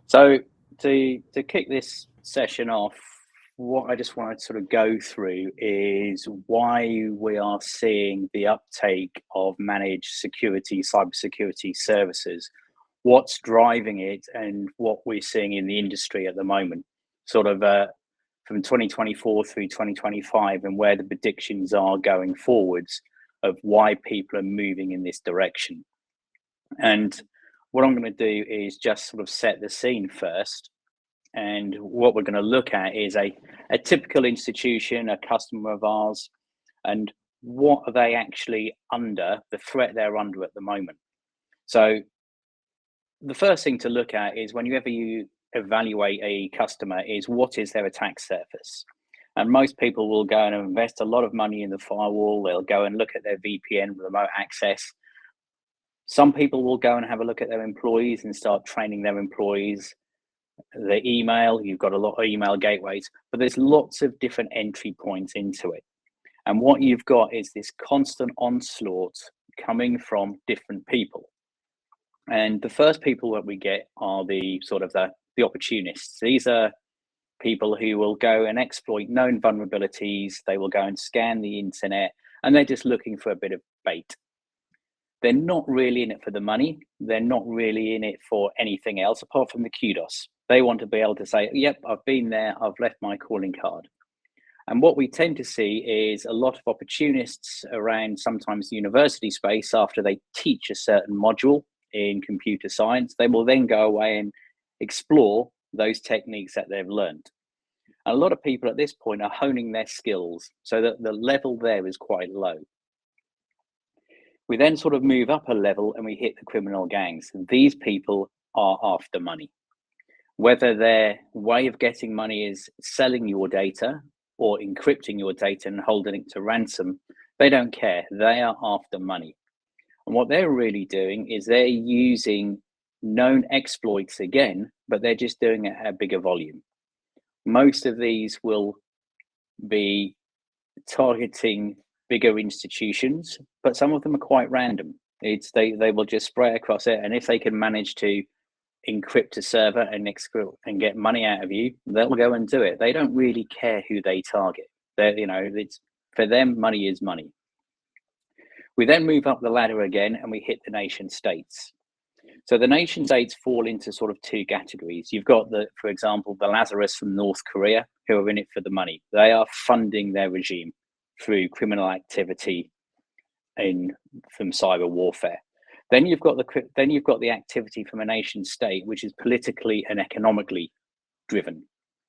So to kick this session off, what I just want to sort of go through is why we are seeing the uptake of managed security, cybersecurity services, what's driving it, and what we're seeing in the industry at the moment, sort of from 2024 through 2025, and where the predictions are going forwards of why people are moving in this direction. And what I'm going to do is just sort of set the scene first. And what we're going to look at is a typical institution, a customer of ours, and what are they actually under, the threat they're under at the moment. So the first thing to look at is whenever you evaluate a customer is what is their attack surface. And most people will go and invest a lot of money in the firewall. They'll go and look at their VPN, remote access. Some people will go and have a look at their employees and start training their employees. The email, you've got a lot of email gateways, but there's lots of different entry points into it. And what you've got is this constant onslaught coming from different people. And the first people that we get are the sort of the opportunists. These are people who will go and exploit known vulnerabilities. They will go and scan the internet, and they're just looking for a bit of bait. They're not really in it for the money. They're not really in it for anything else apart from the kudos. They want to be able to say, yep, I've been there, I've left my calling card. And what we tend to see is a lot of opportunists around sometimes the university space. After they teach a certain module in computer science, they will then go away and explore those techniques that they've learned. And a lot of people at this point are honing their skills so that the level there is quite low. We then sort of move up a level and we hit the criminal gangs. And these people are after money. Whether their way of getting money is selling your data or encrypting your data and holding it to ransom, they don't care. They are after money. And what they're really doing is they're using known exploits again, but they're just doing it at a bigger volume. Most of these will be targeting bigger institutions, but some of them are quite random. They will just spray across it, and if they can manage to encrypt a server and get money out of you, they'll go and do it. They don't really care who they target. It's for them, money is money. We then move up the ladder again and we hit the nation states. So the nation states fall into sort of two categories. You've got for example, the Lazarus from North Korea, who are in it for the money. They are funding their regime through criminal activity from cyber warfare. Then you've got the activity from a nation state, which is politically and economically driven.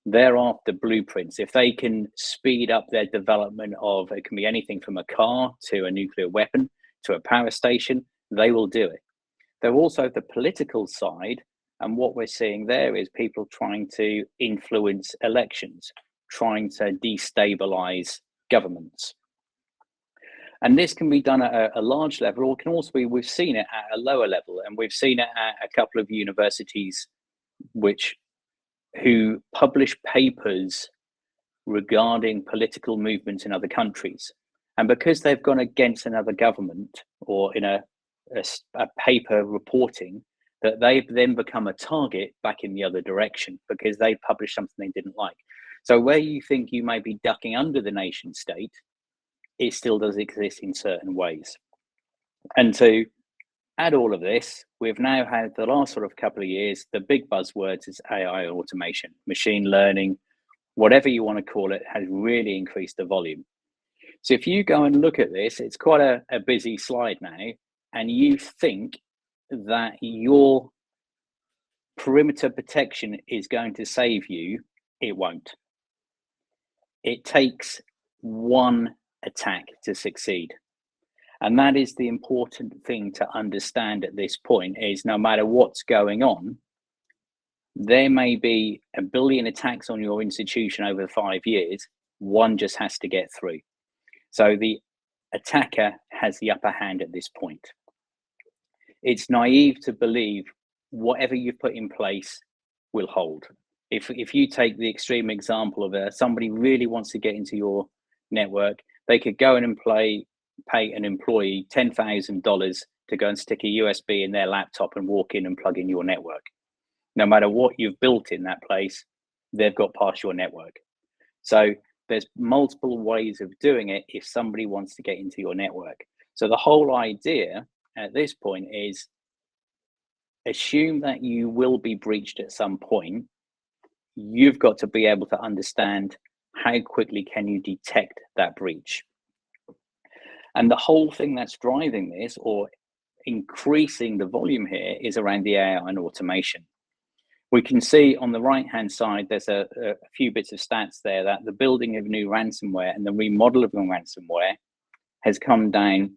They're after blueprints. If they can speed up their development of, it can be anything from a car to a nuclear weapon to a power station, they will do it. They're also the political side, and what we're seeing there is people trying to influence elections, trying to destabilize governments. And this can be done at a large level, or it can also be, we've seen it at a lower level, and we've seen it at a couple of universities who publish papers regarding political movements in other countries. And because they've gone against another government or in a paper reporting, that they've then become a target back in the other direction because they published something they didn't like. So where you think you may be ducking under the nation state, it still does exist in certain ways. And to add all of this, we've now had the last sort of couple of years, the big buzzwords is AI automation, machine learning, whatever you want to call it, has really increased the volume. So if you go and look at this, it's quite a busy slide now, and you think that your perimeter protection is going to save you, it won't. It takes one attack to succeed. And that is the important thing to understand at this point, is no matter what's going on, there may be 1 billion attacks on your institution over 5 years, one just has to get through. So the attacker has the upper hand at this point. It's naive to believe whatever you've put in place will hold. If you take the extreme example of somebody really wants to get into your network, they could go and pay an employee $10,000 to go and stick a USB in their laptop and walk in and plug in your network. No matter what you've built in that place, they've got past your network. So there's multiple ways of doing it if somebody wants to get into your network. So the whole idea at this point is assume that you will be breached at some point. You've got to be able to understand how quickly can you detect that breach. And the whole thing that's driving this or increasing the volume here is around the AI and automation. We can see on the right-hand side, there's a few bits of stats there that the building of new ransomware and the remodel of the ransomware has come down,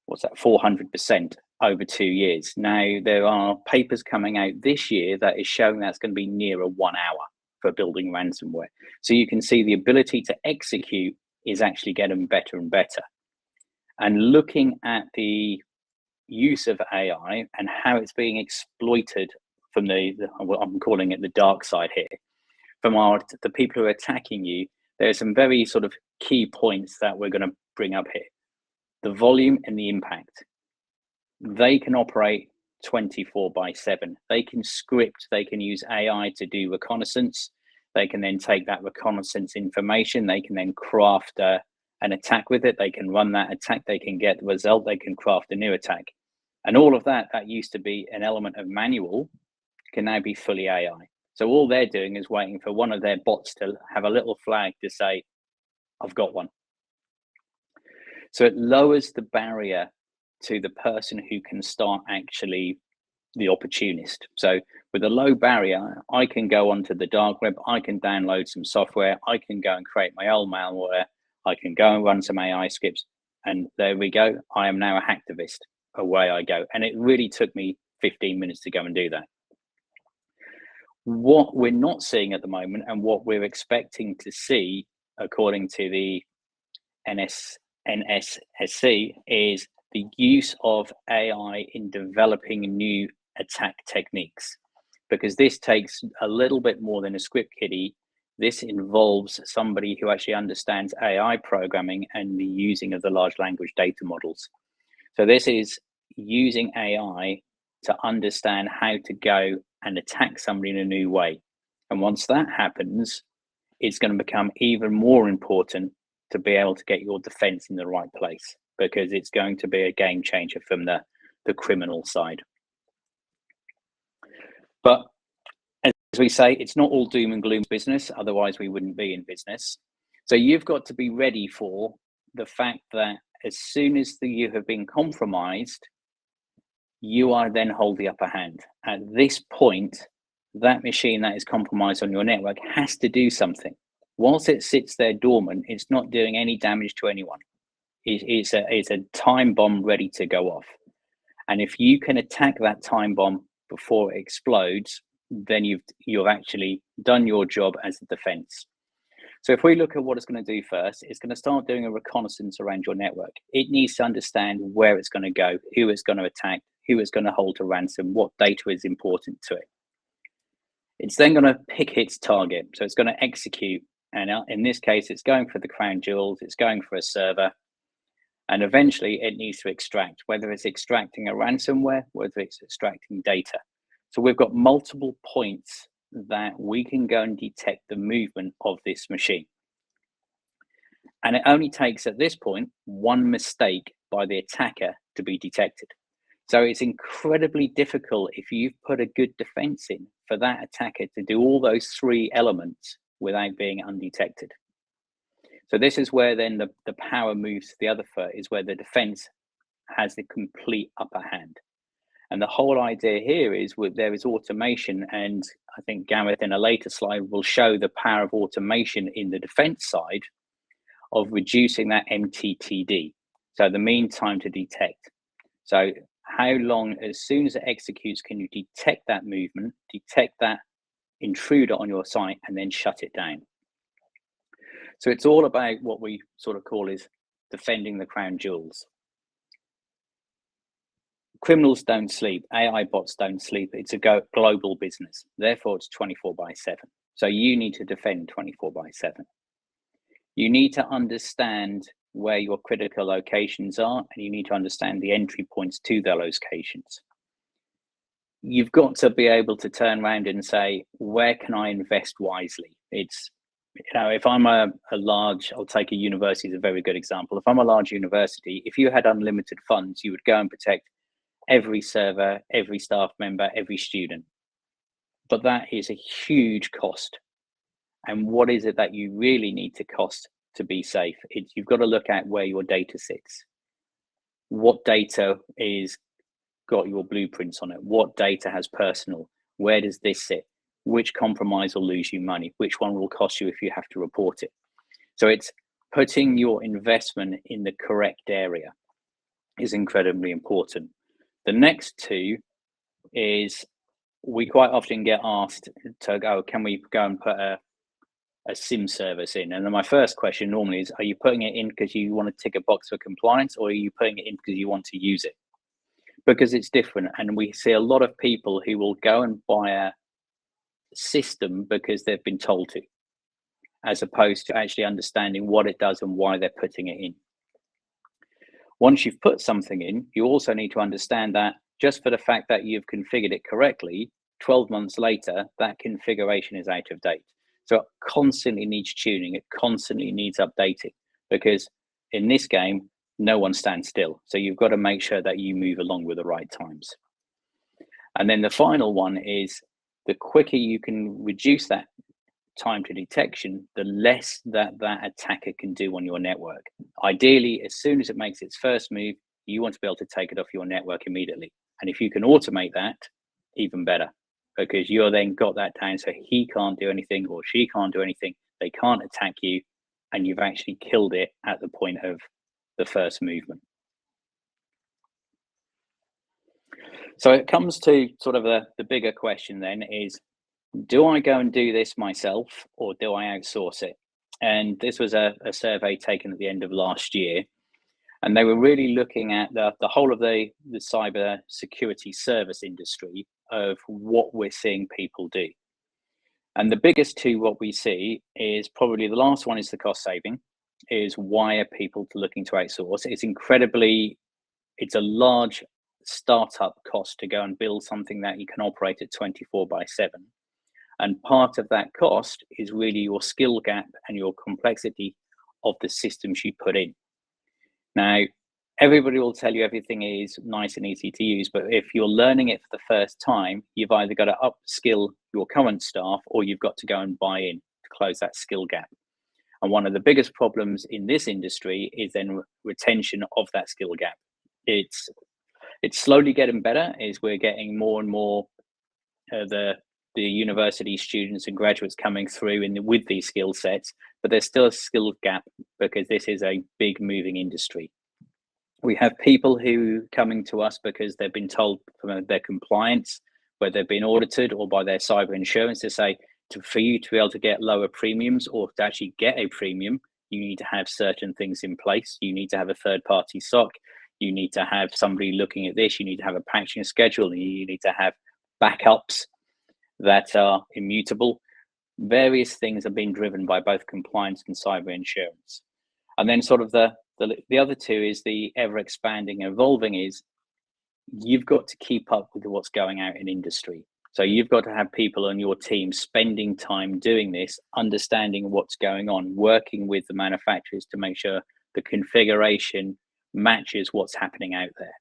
what's that, 400% over 2 years. Now, there are papers coming out this year that is showing that's going to be nearer 1 hour for building ransomware. So you can see the ability to execute is actually getting better and better. And looking at the use of AI and how it's being exploited from I'm calling it the dark side here, from the people who are attacking you, there are some very sort of key points that we're going to bring up here. The volume and the impact. They can operate 24/7. They can script, they can use AI to do reconnaissance. They can then take that reconnaissance information, they can then craft an attack with it, they can run that attack, they can get the result, they can craft a new attack. And all of that used to be an element of manual can now be fully AI. So all they're doing is waiting for one of their bots to have a little flag to say, I've got one. So it lowers the barrier to the person who can start actually the opportunist. So with a low barrier, I can go onto the dark web, I can download some software, I can go and create my own malware, I can go and run some AI scripts, and there we go. I am now a hacktivist. Away I go. And it really took me 15 minutes to go and do that. What we're not seeing at the moment and what we're expecting to see, according to the NSSC, is the use of AI in developing new attack techniques, because this takes a little bit more than a script kiddie. This involves somebody who actually understands AI programming and the using of the large language data models. So this is using AI to understand how to go and attack somebody in a new way. And once that happens, it's going to become even more important to be able to get your defense in the right place, because it's going to be a game changer from the criminal side. But as we say, it's not all doom and gloom business, otherwise we wouldn't be in business. So you've got to be ready for the fact that as soon as you have been compromised, you are then hold the upper hand. At this point, that machine that is compromised on your network has to do something. Whilst it sits there dormant, it's not doing any damage to anyone. It's a time bomb ready to go off. And if you can attack that time bomb before it explodes, then you've actually done your job as a defense. So if we look at what it's going to do first, it's going to start doing a reconnaissance around your network. It needs to understand where it's going to go, who it's going to attack, who it's going to hold to ransom, what data is important to it. It's then going to pick its target. So it's going to execute. And in this case, it's going for the crown jewels, it's going for a server. And eventually it needs to extract, whether it's extracting a ransomware, whether it's extracting data. So we've got multiple points that we can go and detect the movement of this machine. And it only takes at this point one mistake by the attacker to be detected. So it's incredibly difficult if you've put a good defense in for that attacker to do all those three elements without being undetected. So this is where then the power moves to the other foot, is where the defense has the complete upper hand. And the whole idea here is there is automation, and I think Gareth in a later slide will show the power of automation in the defense side of reducing that MTTD, so the mean time to detect. So how long, as soon as it executes, can you detect that movement, detect that intruder on your site, and then shut it down? So it's all about what we sort of call is defending the crown jewels. Criminals don't sleep, AI bots don't sleep. It's a global business. Therefore, it's 24/7. So you need to defend 24/7. You need to understand where your critical locations are, and you need to understand the entry points to the locations. you've got to be able to turn around and say, where can I invest wisely? It's, if I'm a large, I'll take a university as a very good example. If I'm a large university, if you had unlimited funds, you would go and protect every server, every staff member, every student. But that is a huge cost. And what is it that you really need to cost to be safe? You've got to look at where your data sits. What data is got your blueprints on it? What data has personal? Where does this sit? Which compromise will lose you money? Which one will cost you if you have to report it? So it's putting your investment in the correct area is incredibly important. The next two is, we quite often get asked to go, can we go and put a SIM service in? And then my first question normally is, are you putting it in because you want to tick a box for compliance, or are you putting it in because you want to use it? Because it's different. And we see a lot of people who will go and buy a system because they've been told to, as opposed to actually understanding what it does and why they're putting it in. Once you've put something in, you also need to understand that just for the fact that you've configured it correctly, 12 months later, that configuration is out of date. So it constantly needs tuning, it constantly needs updating, because in this game, no one stands still. So you've got to make sure that you move along with the right times. And then the final one is, the quicker you can reduce that time to detection, the less that attacker can do on your network. Ideally, as soon as it makes its first move, you want to be able to take it off your network immediately. And if you can automate that, even better, because you're then got that down so he can't do anything or she can't do anything, they can't attack you, and you've actually killed it at the point of the first movement. So it comes to sort of the bigger question then is, do I go and do this myself, or do I outsource it? And this was a survey taken at the end of last year, and they were really looking at the whole of the cyber security service industry of what we're seeing people do. And the biggest two, what we see is probably the last one is the cost saving, is why are people looking to outsource? It's a large startup cost to go and build something that you can operate at 24/7. And part of that cost is really your skill gap and your complexity of the systems you put in. Now, everybody will tell you everything is nice and easy to use, but if you're learning it for the first time, you've either got to upskill your current staff, or you've got to go and buy in to close that skill gap. And one of the biggest problems in this industry is then retention of that skill gap. It's slowly getting better as we're getting more and more the university students and graduates coming through with these skill sets, but there's still a skill gap because this is a big moving industry. We have people who coming to us because they've been told from their compliance, whether they've been audited or by their cyber insurance, to say, for you to be able to get lower premiums or to actually get a premium, you need to have certain things in place. You need to have a third-party SOC. You need to have somebody looking at this. You need to have a patching schedule. You need to have backups that are immutable. Various things are being driven by both compliance and cyber insurance. And then sort of the other two is the ever expanding, evolving, is you've got to keep up with what's going out in industry. So you've got to have people on your team spending time doing this, understanding what's going on, working with the manufacturers to make sure the configuration matches what's happening out there.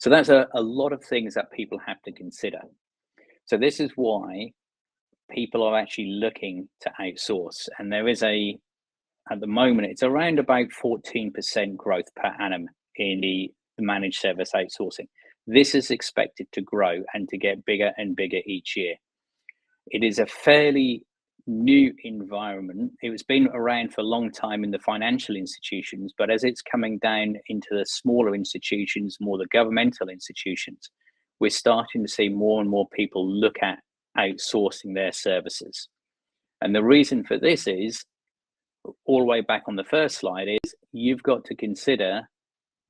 So that's a lot of things that people have to consider. So this is why people are actually looking to outsource. And there is at the moment, it's around about 14% growth per annum in the managed service outsourcing. This is expected to grow and to get bigger and bigger each year. It is a fairly new environment. It's been around for a long time in the financial institutions, but as it's coming down into the smaller institutions, more the governmental institutions, we're starting to see more and more people look at outsourcing their services. And the reason for this is, all the way back on the first slide, is you've got to consider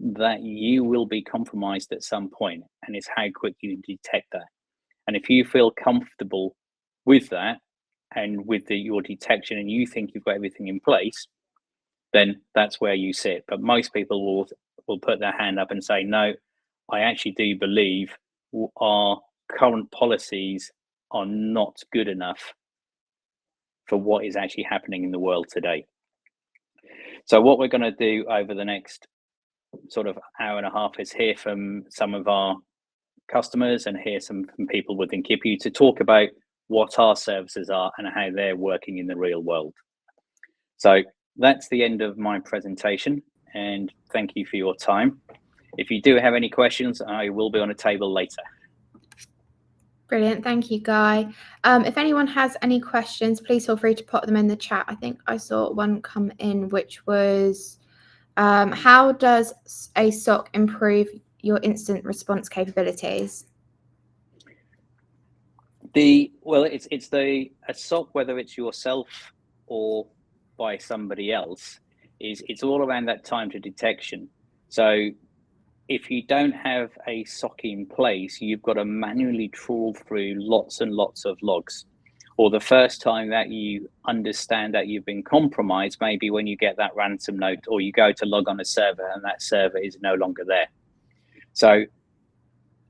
that you will be compromised at some point, and it's how quick you detect that. And if you feel comfortable with that and with your detection, and you think you've got everything in place, then that's where you sit. But most people will put their hand up and say, no, I actually do believe our current policies are not good enough for what is actually happening in the world today. So what we're going to do over the next sort of hour and a half is hear from some of our customers and hear some from people within KHIPU to talk about what our services are and how they're working in the real world. So that's the end of my presentation, and thank you for your time. If you do have any questions, I will be on a table later. Brilliant. Thank you, Guy. If anyone has any questions, please feel free to put them in the chat. I think I saw one come in, which was, how does a SOC improve your incident response capabilities? Well, it's a SOC, whether it's yourself or by somebody else, it's all around that time to detection. So if you don't have a SOC in place, you've got to manually trawl through lots and lots of logs. Or the first time that you understand that you've been compromised, maybe when you get that ransom note, or you go to log on a server and that server is no longer there. So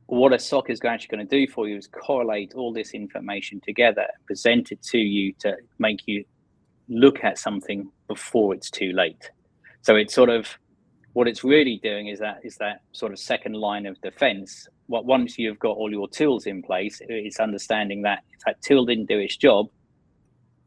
what a SOC is actually going to do for you is correlate all this information together, present it to you to make you look at something before it's too late. So it's sort of, what it's really doing is that sort of second line of defense. Once you've got all your tools in place, it's understanding that if that tool didn't do its job,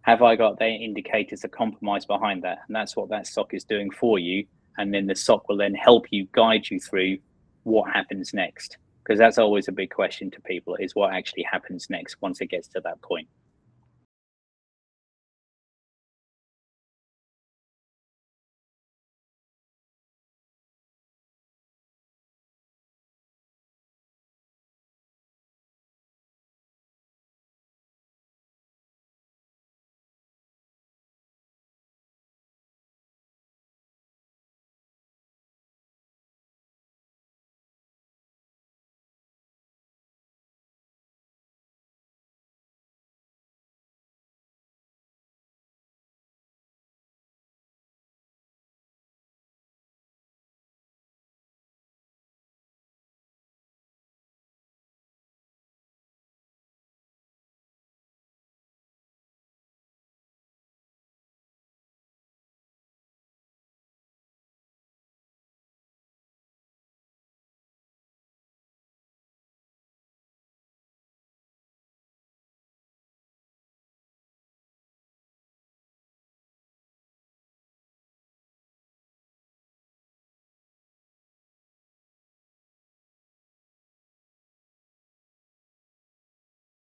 have I got the indicators of compromise behind that? And that's what that SOC is doing for you. And then the SOC will then help you, guide you through what happens next. Because that's always a big question to people, is what actually happens next once it gets to that point.